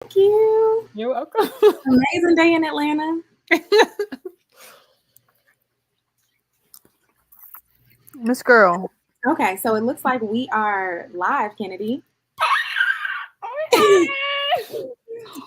Thank you. You're welcome. Amazing day in Atlanta. Miss Girl. Okay, so it looks like we are live, Kennedy.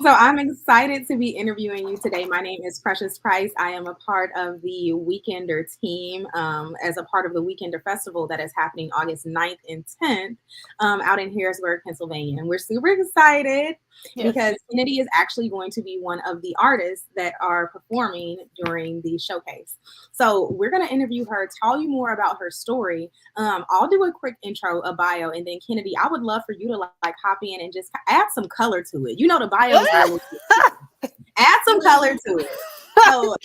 So I'm excited to be interviewing you today. My name is Precious Price. I am a part of the Weekender team as a part of the Weekender Festival that is happening August 9th and 10th out in Harrisburg, Pennsylvania. And we're super excited because Kennedy is actually going to be one of the artists that are performing during the showcase. So we're going to interview her, tell you more about her story. I'll do a quick intro, a bio, and then Kennedy, I would love for you to like hop in and just add some color to it. You know, the bios are a little add some color to it. So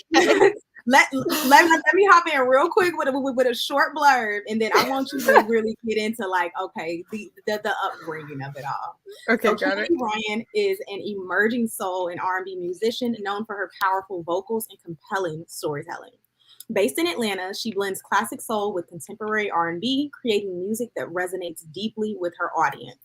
let me hop in real quick with a short blurb, and then I want you to really get into like, okay, the upbringing of it all. Okay, so got Kennedy it. Ryon is an emerging soul and R&B musician known for her powerful vocals and compelling storytelling. Based in Atlanta, she blends classic soul with contemporary R&B, creating music that resonates deeply with her audience.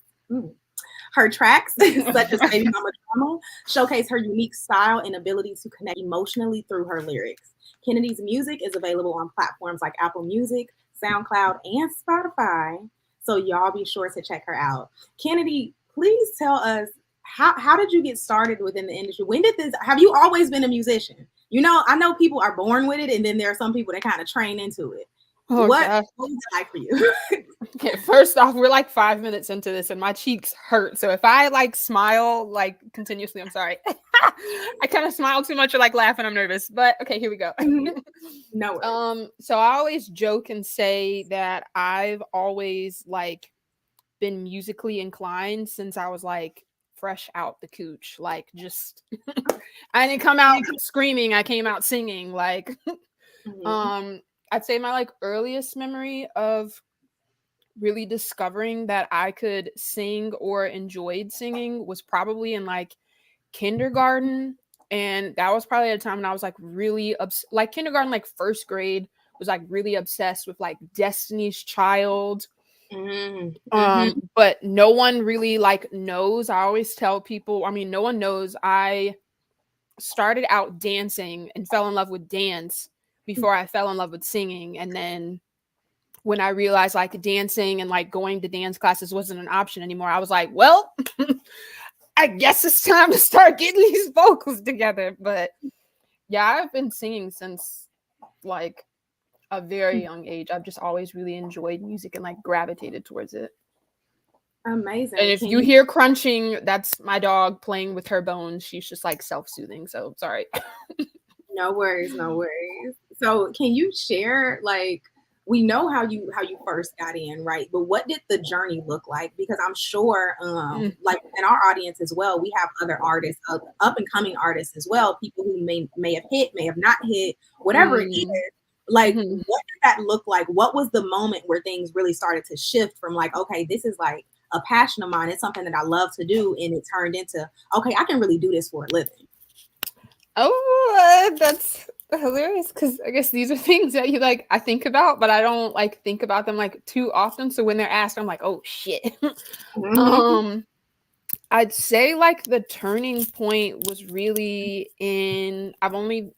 Her tracks, such as Baby Mama Drama, showcase her unique style and ability to connect emotionally through her lyrics. Kennedy's music is available on platforms like Apple Music, SoundCloud, and Spotify, so y'all be sure to check her out. Kennedy, please tell us, how did you get started within the industry? When did this, have you always been a musician? You know, I know people are born with it, and then there are some people that kind of train into it. Oh, What gosh. was it like for you? Okay, first off, we're like 5 minutes into this and my cheeks hurt. So if I like smile like continuously, I'm sorry. I kind of smile too much or like laugh and I'm nervous. But okay, here we go. No worries. So I always joke and say that I've always like been musically inclined since I was like fresh out the cooch. Like just I didn't come out screaming, I came out singing. Like I'd say my like earliest memory of really discovering that I could sing or enjoyed singing was probably in like kindergarten. And that was probably at a time when I was like really like kindergarten, like first grade, was like really obsessed with like Destiny's Child. But no one really like knows. I always tell people, I mean, no one knows I started out dancing and fell in love with dance before I fell in love with singing. And then when I realized like dancing and like going to dance classes wasn't an option anymore, I was like, well, I guess it's time to start getting these vocals together. But yeah, I've been singing since like a very young age. I've just always really enjoyed music and like gravitated towards it. Amazing. And if you hear crunching, that's my dog playing with her bones. She's just like self-soothing. So sorry. No worries, no worries. So can you share, like, we know how you first got in, right? But what did the journey look like? Because I'm sure like in our audience as well, we have other artists, up and coming artists as well, people who may have hit, may have not hit, whatever it is. Like, what did that look like? What was the moment where things really started to shift from like, okay, this is like a passion of mine, it's something that I love to do, and it turned into, okay, I can really do this for a living? Oh, that's hilarious because I guess these are things that you like I think about, but I don't like think about them like too often. So when they're asked, I'm like, oh shit. I'd say like the turning point was really in I'm only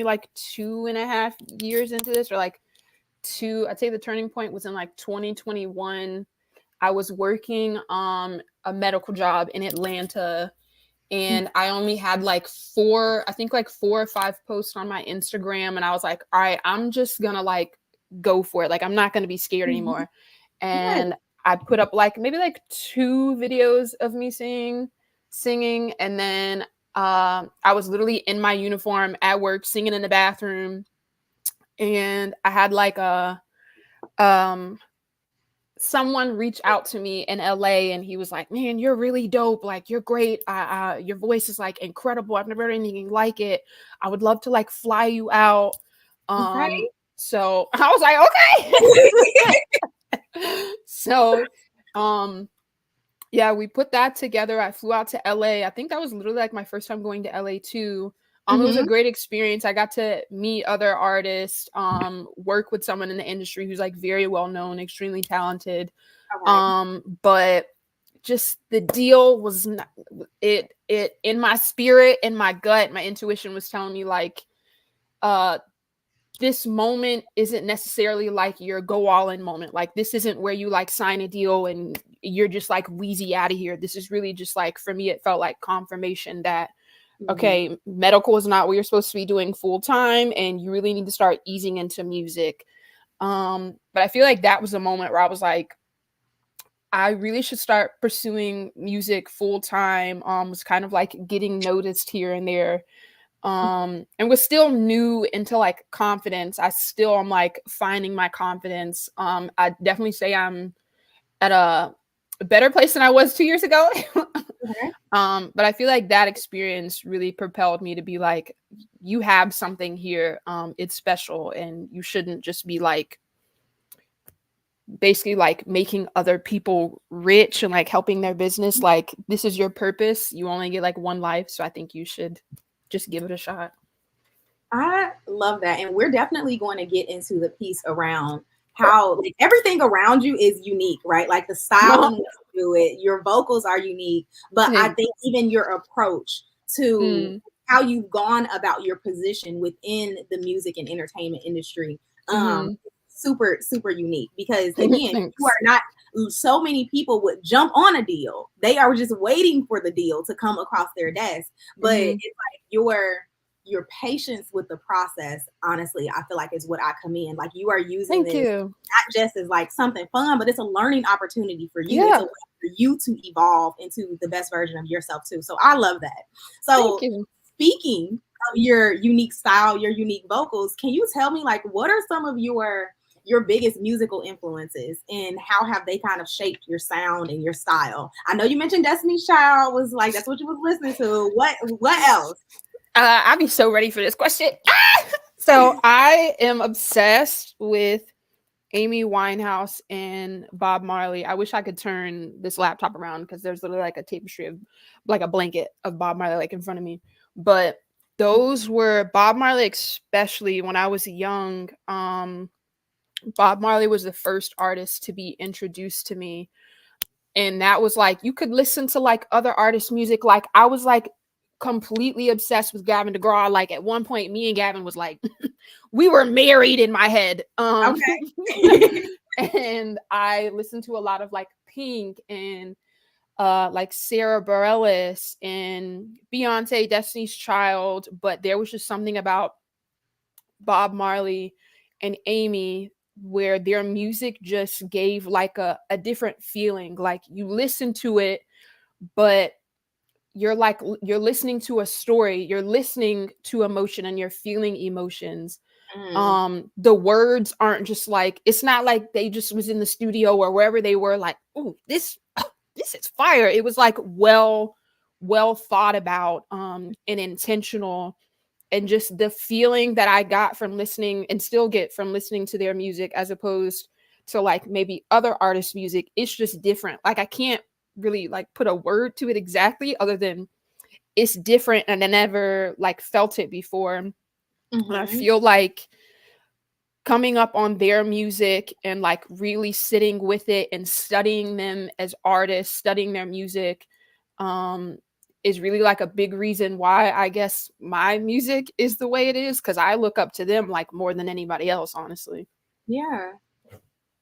like 2.5 years into this, or like I'd say the turning point was in like 2021. I was working a medical job in Atlanta, and I only had like four or five posts on my Instagram, and I was like, all right, I'm just gonna like go for it. Like I'm not gonna be scared anymore. And I put up like maybe like 2 videos of me singing, and then I was literally in my uniform at work singing in the bathroom, and I had like a someone reached out to me in LA, and he was like, man, you're really dope. Like, you're great. Your voice is like incredible. I've never heard anything like it. I would love to like fly you out. So I was like, okay. So, yeah, we put that together. I flew out to LA. I think that was literally like my first time going to LA too. It was a great experience. I got to meet other artists, work with someone in the industry who's like very well known, extremely talented. But just the deal was not, it in my spirit, in my gut, my intuition was telling me like, uh this moment isn't necessarily like your go all in moment. Like this isn't where you like sign a deal and you're just like wheezy out of here. This is really just like, for me, it felt like confirmation that, Mhm. okay, medical is not what you're supposed to be doing full time and you really need to start easing into music. But I feel like that was a moment where I was like, I really should start pursuing music full time. Was kind of like getting noticed here and there, and was still new into like confidence. I still am like finding my confidence. I definitely say I'm at a better place than I was 2 years ago. Okay. But I feel like that experience really propelled me to be like, you have something here. It's special, and you shouldn't just be like basically like making other people rich and like helping their business. Like this is your purpose. You only get like one life, so I think you should just give it a shot. I love that. And we're definitely going to get into the piece around how like everything around you is unique, right? Like the style in which you do it, your vocals are unique. But I Hey, think even your approach to mm, how you've gone about your position within the music and entertainment industry, mm-hmm. super, super unique. Because again, you are Thanks. not so many people would jump on a deal. They are just waiting for the deal to come across their desk. But Mm-hmm. it's like your patience with the process, honestly, I feel like is what I commend. Like you are using Thank this you. not just as like something fun, but it's a learning opportunity for you. It's a Yeah. way for you to evolve into the best version of yourself too. So I love that. Thank So you. speaking of your unique style, your unique vocals, can you tell me like what are some of your biggest musical influences and how have they kind of shaped your sound and your style? I know you mentioned Destiny's Child was like that's what you was listening to. What else? I'd be so ready for this question. So I am obsessed with Amy Winehouse and Bob Marley. I wish I could turn this laptop around because there's literally like a tapestry of like a blanket of Bob Marley like in front of me. But those were Bob Marley, especially when I was young. Bob Marley was the first artist to be introduced to me. And that was like, you could listen to like other artists' music. Like I was like completely obsessed with Gavin DeGraw. Like at one point, me and Gavin was like, we were married in my head. Okay. And I listened to a lot of like Pink and like Sarah Bareilles and Beyonce, Destiny's Child. But there was just something about Bob Marley and Amy where their music just gave like a different feeling. Like you listen to it, but you're like you're listening to a story, you're listening to emotion and you're feeling emotions. Mm, The words aren't just like, it's not like they just was in the studio or wherever they were like, oh, this is fire. It was like well thought about, and intentional. And just the feeling that I got from listening and still get from listening to their music as opposed to like maybe other artists' music, it's just different. Like I can't really like put a word to it exactly other than it's different and I never like felt it before. And I mhm. feel like coming up on their music and like really sitting with it and studying them as artists, studying their music, um, is really like a big reason why I guess my music is the way it is because I look up to them like more than anybody else, honestly. Yeah.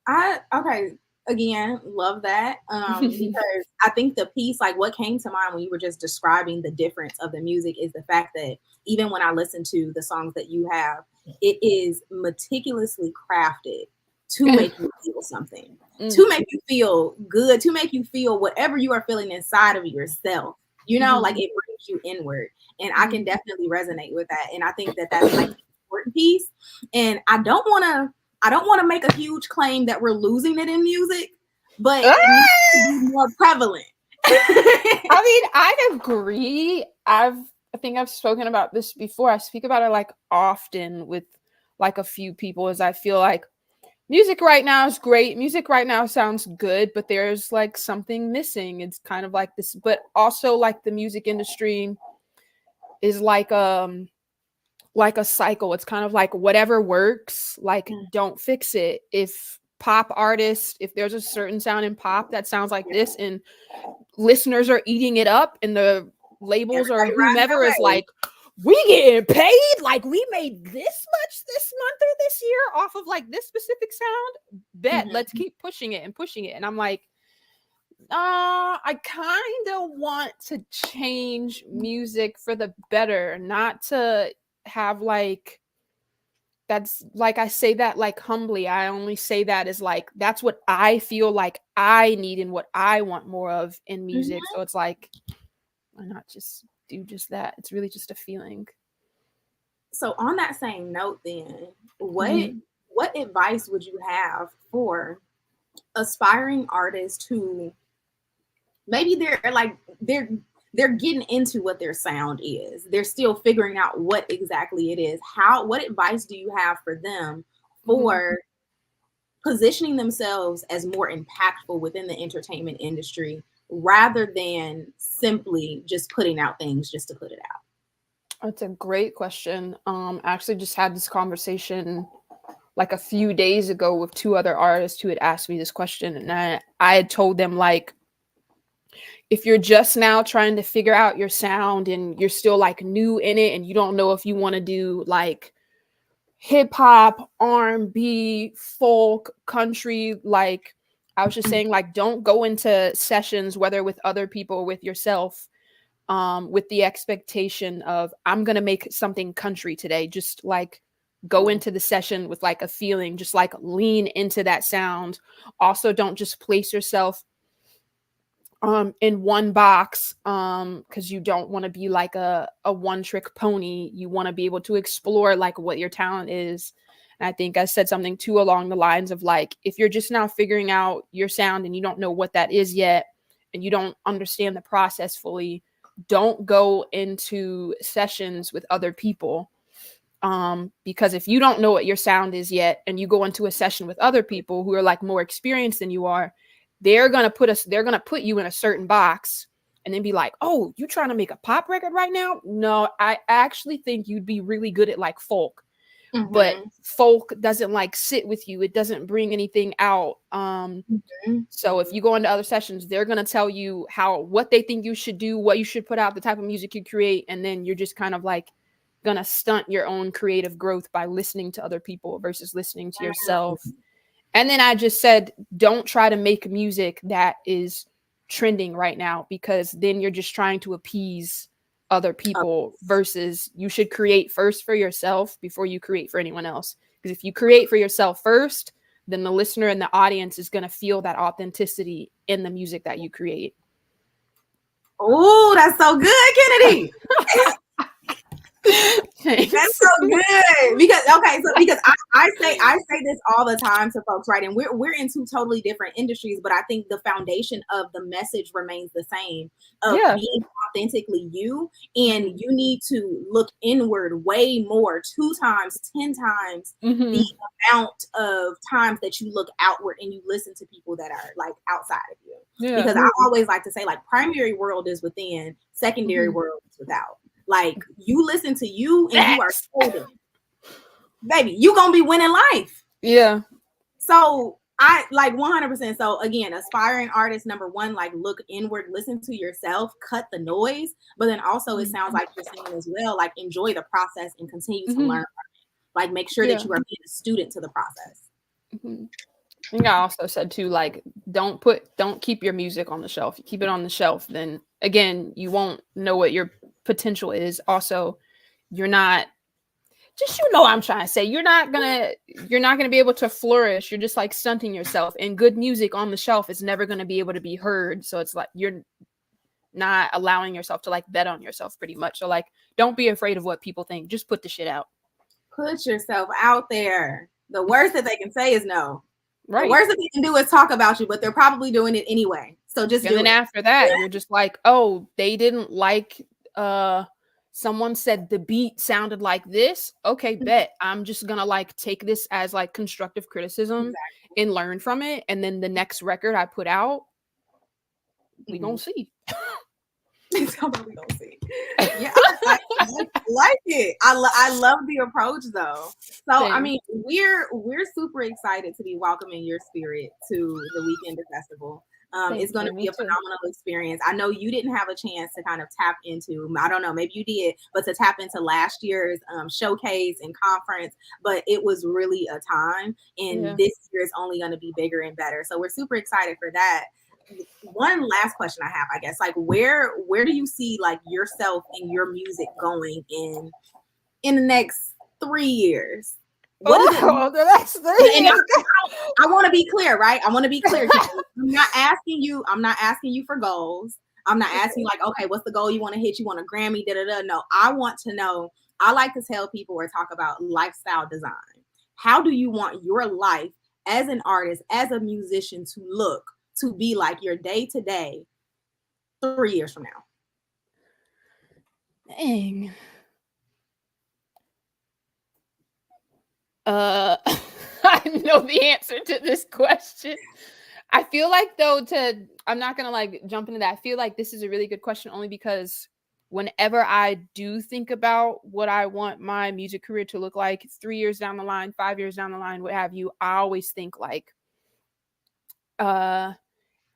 I okay. Again, love that. Because I think the piece, like what came to mind when you were just describing the difference of the music is the fact that even when I listen to the songs that you have, it is meticulously crafted to make you feel something, Mm, to make you feel good, to make you feel whatever you are feeling inside of yourself. You know, like mhm, it brings you inward. And I can mhm. definitely resonate with that. And I think that that's like the important piece. And I don't want to make a huge claim that we're losing it in music, but Ah! it needs to be more prevalent. I mean, I agree. I think I've spoken about this before. I speak about it like often with like a few people as I feel like music right now is great. Music right now sounds good, but there's like something missing. It's kind of like this, but also like the music industry is like a cycle. It's kind of like whatever works, like don't fix it. If pop artist, if there's a certain sound in pop that sounds like this and listeners are eating it up and the labels or whomever is like, we getting paid, like we made this much this month or this year off of like this specific sound, bet let's keep pushing it. And I'm like, I kind of want to change music for the better, not to have like, that's like, I say that like humbly. I only say that as like, that's what I feel like I need and what I want more of in music. So it's like, why not just do just that? It's really just a feeling. So on that same note, then, what advice would you have for aspiring artists who maybe they're getting into what their sound is, they're still figuring out what exactly it is? What advice do you have for them for positioning themselves as more impactful within the entertainment industry rather than simply just putting out things just to put it out? That's a great question. I actually just had this conversation like a few days ago with two other artists who had asked me this question, and I had told them, like, if you're just now trying to figure out your sound and you're still like new in it and you don't know if you want to do like hip hop, R&B, folk, country, like I was just saying, like, don't go into sessions, whether with other people or with yourself, with the expectation of, I'm going to make something country today. Just like go into the session with like a feeling, just like lean into that sound. Also, don't just place yourself in one box, because you don't want to be like a one trick pony. You want to be able to explore like what your talent is. And I think I said something too along the lines of like, if you're just now figuring out your sound and you don't know what that is yet, and you don't understand the process fully, don't go into sessions with other people. Because if you don't know what your sound is yet and you go into a session with other people who are like more experienced than you are, they're going to put you in a certain box and then be like, oh, you trying to make a pop record right now? No, I actually think you'd be really good at like folk. But folk doesn't like sit with you. It doesn't bring anything out. So if you go into other sessions, they're going to tell you what they think you should do, what you should put out, the type of music you create. And then you're just kind of like going to stunt your own creative growth by listening to other people versus listening to yourself. And then I just said, don't try to make music that is trending right now, because then you're just trying to appease other people, versus you should create first for yourself before you create for anyone else. Because if you create for yourself first, then the listener and the audience is going to feel that authenticity in the music that you create. Oh, that's so good, Kennedy. That's so good. Because I say this all the time to folks, right? And we're in two totally different industries, but I think the foundation of the message remains the same, of being authentically you. And you need to look inward way more, 2 times, 10 times the amount of times that you look outward and you listen to people that are like outside of you. Because I always like to say, like, primary world is within, secondary world is without. Like, you listen to you and you are golden. Baby, you gonna be winning life. Yeah. So I like 100%. So again, aspiring artists, number one, like, look inward, listen to yourself, cut the noise. But then also, it sounds like you're saying as well, like, enjoy the process and continue to learn. Like, make sure that you are being a student to the process. I think I also said too, like, don't keep your music on the shelf. You keep it on the shelf, then again, you won't know what your potential is. Also, you're not, just, you know what I'm trying to say, you're not gonna be able to flourish. You're just like stunting yourself. And good music on the shelf is never gonna be able to be heard. So it's like you're not allowing yourself to like bet on yourself, pretty much. So like, don't be afraid of what people think. Just put the shit out. Put yourself out there. The worst that they can say is no. Right. The worst that they can do is talk about you, but they're probably doing it anyway. So just do it. And then after that, you're just like, oh, they didn't like, someone said the beat sounded like this. Okay, bet. I'm just gonna like take this as like constructive criticism and learn from it. And then the next record I put out, we gonna see. We gonna see. Yeah, I like it. I love the approach though. So I Same. mean, we're super excited to be welcoming your spirit to the Weekender Festival. It's Thank going you. to be Me a too. phenomenal experience. I know you didn't have a chance to kind of tap into, I don't know, maybe you did, but to tap into last year's showcase and conference. But it was really a time, and Yeah. this year is only going to be bigger and better. So we're super excited for that. One last question I have, I guess, like where do you see like yourself and your music going in the next 3 years? What is it? Oh, the next And 3 years. I want to be clear, right? I want to be clear. I'm not asking you. I'm not asking you for goals. I'm not asking like, okay, what's the goal you want to hit? You want a Grammy? Da da da. No, I want to know. I like to tell people or talk about lifestyle design. How do you want your life as an artist, as a musician, to look, to be like your day to day 3 years from now? Dang. I know the answer to this question. I feel like though I'm not gonna like jump into that. I feel like this is a really good question only because whenever I do think about what I want my music career to look like 3 years down the line, 5 years down the line, what have you, I always think like uh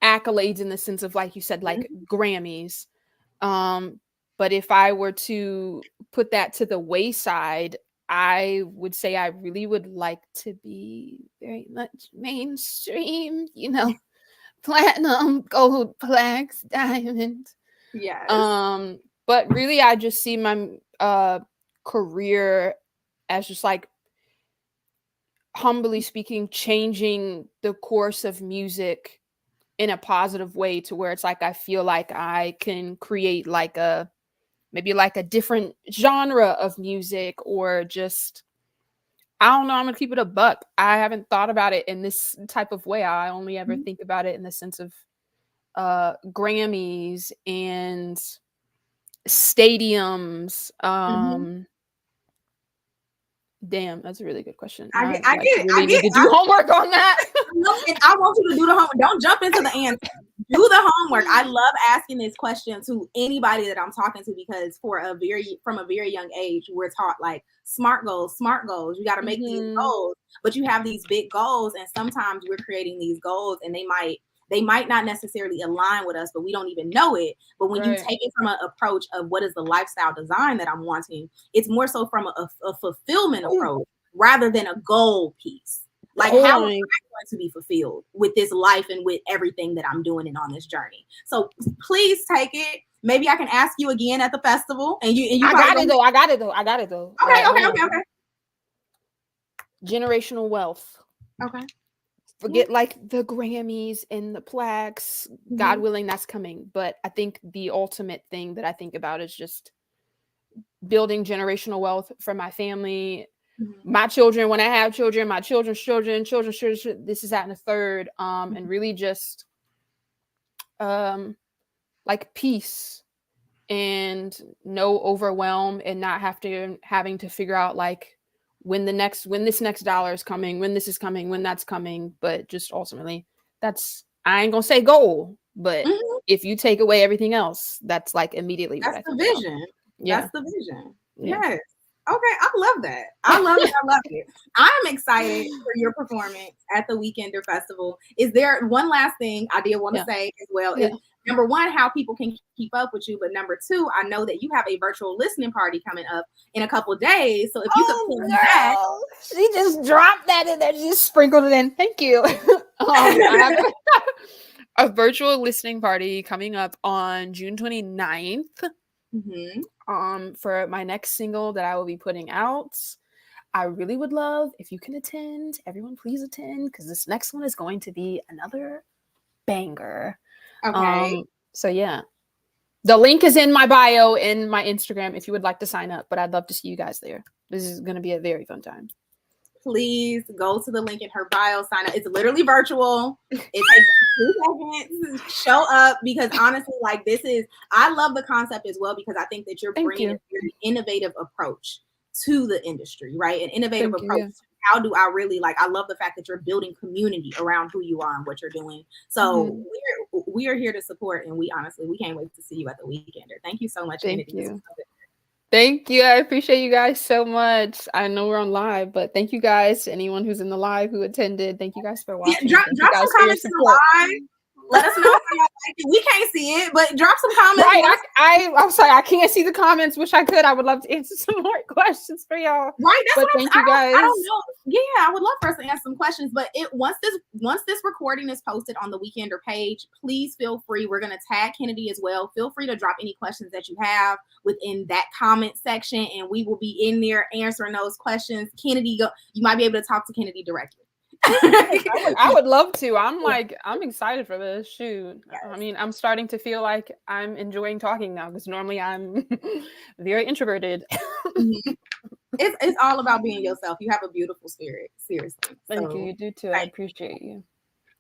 accolades in the sense of like you said, like Grammys. Um, but if I were to put that to the wayside, I would say I really would like to be very much mainstream, platinum, gold, plaques, diamond. Yes. Um, but really I just see my career as just like humbly speaking, changing the course of music in a positive way to where it's like I feel like I can create like a maybe like a different genre of music or just I don't know, I'm gonna keep it a buck. I haven't thought about it in this type of way. I only ever think about it in the sense of Grammys and stadiums. Mm-hmm. Damn, that's a really good question. I I get, I like get it. I really get need it. to do homework on that. And I want you to do the homework. Don't jump into the answer. Do the homework. I love asking this question to anybody that I'm talking to because from a very young age, we're taught like smart goals, smart goals. You got to make these Mhm. goals, but you have these big goals, and sometimes we're creating these goals, and they might not necessarily align with us, but we don't even know it. But when you Right. take it from an approach of what is the lifestyle design that I'm wanting, it's more so from a fulfillment approach rather than a goal piece. Like, Hold how am I on. going to be fulfilled with this life and with everything that I'm doing and on this journey? So please take it. Maybe I can ask you again at the festival, and you I probably got gonna it though. I got it though. I got it though. All okay, right, okay, hold okay, on. okay, Generational wealth. okay. Yeah. Forget like the Grammys and the plaques. God Mm-hmm. willing, that's coming. But I think the ultimate thing that I think about is just building generational wealth for my family, Mm-hmm. my children, when I have children, my children's children, children's children, this is that and the third. And really just um like peace and no overwhelm and not having to figure out like when this next dollar is coming, when this is coming, when that's coming, but just ultimately that's I ain't gonna say goal, but Mm-hmm. if you take away everything else, that's like immediately what That's I the think about. vision. Yeah. That's the vision. Yeah. Yes. Okay, I love that. I love it. I love it. I'm excited for your performance at the Weekender Festival. Is there one last thing I did want to Yeah. say as well? Yeah. Is number one, how people can keep up with you, but number two, I know that you have a virtual listening party coming up in a couple of days. So if you could Oh, plug that. girl. She just dropped that in there. She just sprinkled it in. Thank you. I have a virtual listening party coming up on June 29th. Mm-hmm. For my next single that I will be putting out. I really would love if you can attend. Everyone, please attend because this next one is going to be another banger. Okay. So yeah, the link is in my bio in my Instagram if you would like to sign up. But I'd love to see you guys there. This is going to be a very fun time. Please go to the link in her bio, sign up. It's literally virtual. It takes 2 seconds to show up because honestly, like I love the concept as well because I think that you're Thank bringing a you. very innovative approach to the industry, right? An innovative Thank you. approach. Yeah. How do I really I love the fact that you're building community around who you are and what you're doing. So we are here to support, and we can't wait to see you at the Weekender. Thank you so much, Thank Kennedy. This was you. so good. Thank you. I appreciate you guys so much. I know we're on live, but thank you guys. Anyone who's in the live who attended, thank you guys for Yeah, watching. drop Thank you drop some guys for your comments in the support. live. Let us know how y'all like it. We can't see it, but drop some comments. Right. I'm sorry. I can't see the comments. Wish I could. I would love to answer some more questions for y'all. Right. That's But what thank you guys. I don't know. Yeah, I would love for us to answer some questions. But once this recording is posted on the Weekender page, please feel free. We're gonna tag Kennedy as well. Feel free to drop any questions that you have within that comment section, and we will be in there answering those questions. Kennedy, you might be able to talk to Kennedy directly. I would love to. I'm excited for this. Shoot. Yes. I mean, I'm starting to feel like I'm enjoying talking now because normally I'm very introverted. It's all about being yourself. You have a beautiful spirit. Seriously. Thank you. You do too. I appreciate you.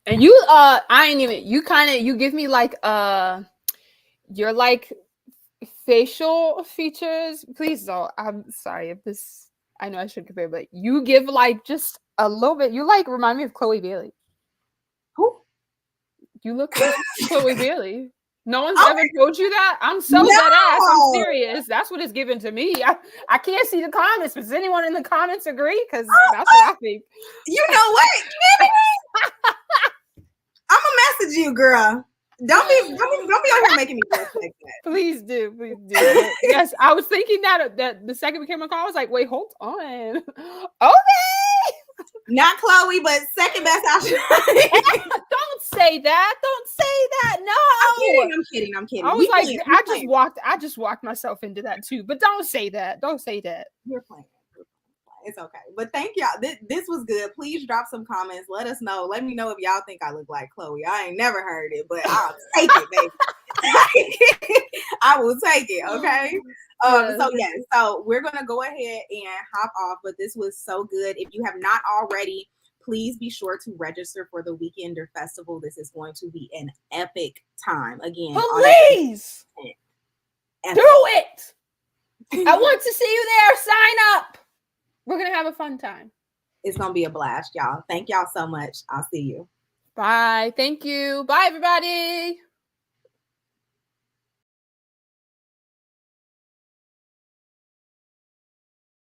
And you you give me like your like facial features. Please don't. I'm sorry if this, I know I should compare, but you give like just a little bit. You like remind me of Chloe Bailey. Who? You look like Chloe Bailey. No one's ever told you that? I'm so dead ass. I'm serious. That's what it's given to me. I can't see the comments. Does anyone in the comments agree? Because that's what I think. You know what? I'm gonna message you, girl. Don't be out here making me look like that. Please do. Yes, I was thinking that the second we came on call, I was like, wait, hold on. Okay. Not Chloe, but second best option. Don't say that. Don't say that. No. I'm kidding. I was I just walked myself into that too. But don't say that. Don't say that. You're playing. It's okay. But thank y'all. This was good. Please drop some comments. Let us know. Let me know if y'all think I look like Chloe. I ain't never heard it, but I'll take it, baby. I will take it. Okay. So we're gonna go ahead and hop off. But this was so good. If you have not already, please be sure to register for the Weekender Festival. This is going to be an epic time. Again, please do it. I want to see you there. Sign up. We're going to have a fun time. It's going to be a blast, y'all. Thank y'all so much. I'll see you. Bye. Thank you. Bye, everybody.